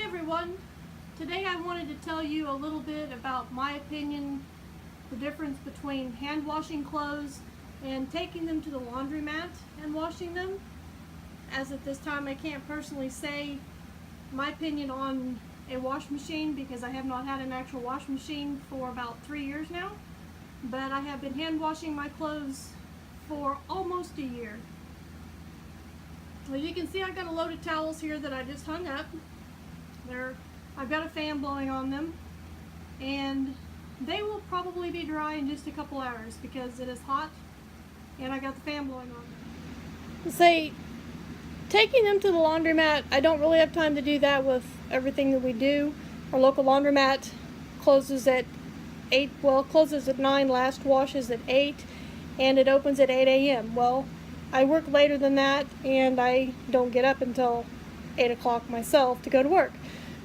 everyone. Today I wanted to tell you a little bit about my opinion, the difference between hand washing clothes and taking them to the laundromat and washing them. As at this time I can't personally say my opinion on a wash machine because I have not had an actual wash machine for about 3 years now, but I have been hand washing my clothes for almost a year. Well, you can see I got a load of towels here that I just hung up. I've got a fan blowing on them, and they will probably be dry in just a couple hours because it is hot and I got the fan blowing on them. Say, taking them to the laundromat, I don't really have time to do that with everything that we do. Our local laundromat closes at 8, well, it closes at 9, last wash is at 8, and it opens at 8 a.m. Well, I work later than that, and I don't get up until 8 o'clock myself to go to work.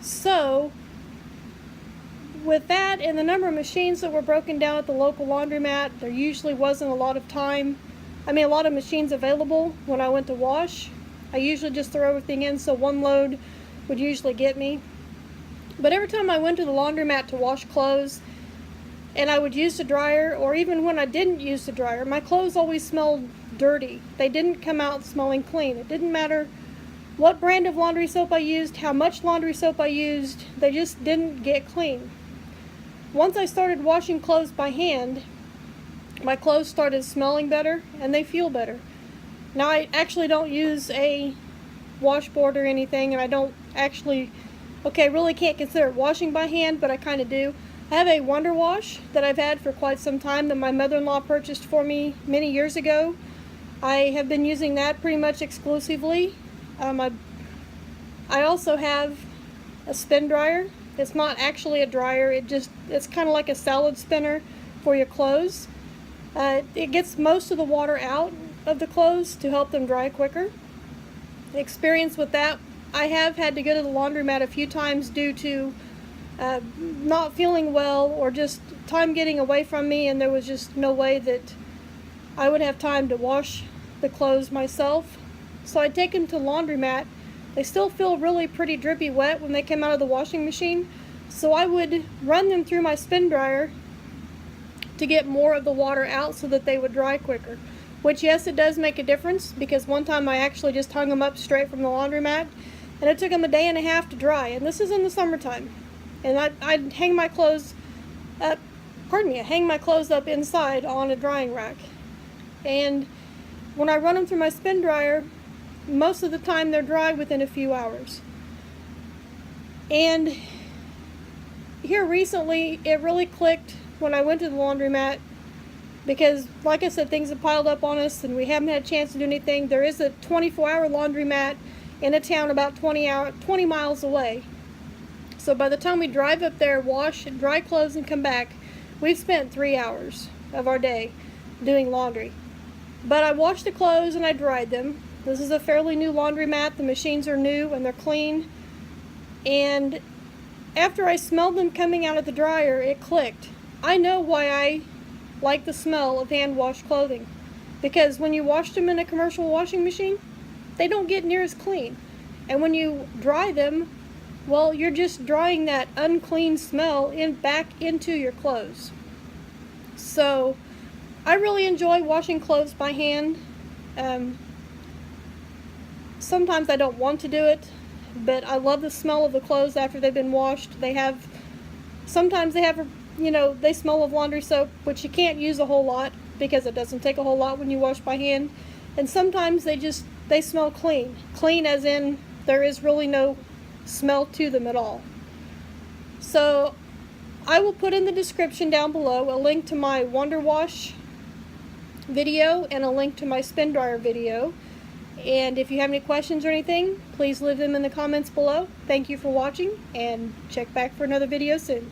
So, with that and the number of machines that were broken down at the local laundromat, there usually wasn't a lot of machines available when I went to wash. I usually just throw everything in, so one load would usually get me. But every time I went to the laundromat to wash clothes, and I would use the dryer, or even when I didn't use the dryer, my clothes always smelled dirty. They didn't come out smelling clean. It didn't matter what brand of laundry soap I used, how much laundry soap I used, they just didn't get clean. Once I started washing clothes by hand, my clothes started smelling better and they feel better. Now I actually don't use a washboard or anything, and I don't actually, really can't consider it washing by hand, but I kind of do. I have a Wonder Wash that I've had for quite some time that my mother-in-law purchased for me many years ago. I have been using that pretty much exclusively. I also have a spin dryer. It's not actually a dryer, it's kind of like a salad spinner for your clothes. It gets most of the water out of the clothes to help them dry quicker. The experience with that, I have had to go to the laundromat a few times due to not feeling well or just time getting away from me, and there was just no way that I would have time to wash the clothes myself. So I'd take them to the laundromat. They still feel really pretty drippy wet when they come out of the washing machine, so I would run them through my spin dryer to get more of the water out so that they would dry quicker. Which, yes, it does make a difference, because one time I actually just hung them up straight from the laundromat, and it took them a day and a half to dry, and this is in the summertime. And I'd hang my clothes up, hang my clothes up inside on a drying rack. And when I run them through my spin dryer, most of the time they're dry within a few hours. And here recently, it really clicked when I went to the laundromat, because, like I said, things have piled up on us and we haven't had a chance to do anything. There is a 24-hour laundromat in a town about 20 miles away. So by the time we drive up there, wash and dry clothes and come back, we've spent 3 hours of our day doing laundry. But I washed the clothes and I dried them. This is a fairly new laundromat. The machines are new and they're clean. And after I smelled them coming out of the dryer, it clicked. I know why I like the smell of hand-washed clothing. Because when you wash them in a commercial washing machine, they don't get near as clean. And when you dry them, well, you're just drying that unclean smell back into your clothes. So I really enjoy washing clothes by hand. Sometimes I don't want to do it, but I love the smell of the clothes after they've been washed. Sometimes they have, they smell of laundry soap, which you can't use a whole lot because it doesn't take a whole lot when you wash by hand. And sometimes they smell clean. Clean as in there is really no smell to them at all. So I will put in the description down below a link to my Wonder Wash video and a link to my spin dryer video. And if you have any questions or anything, please leave them in the comments below. Thank you for watching, and check back for another video soon.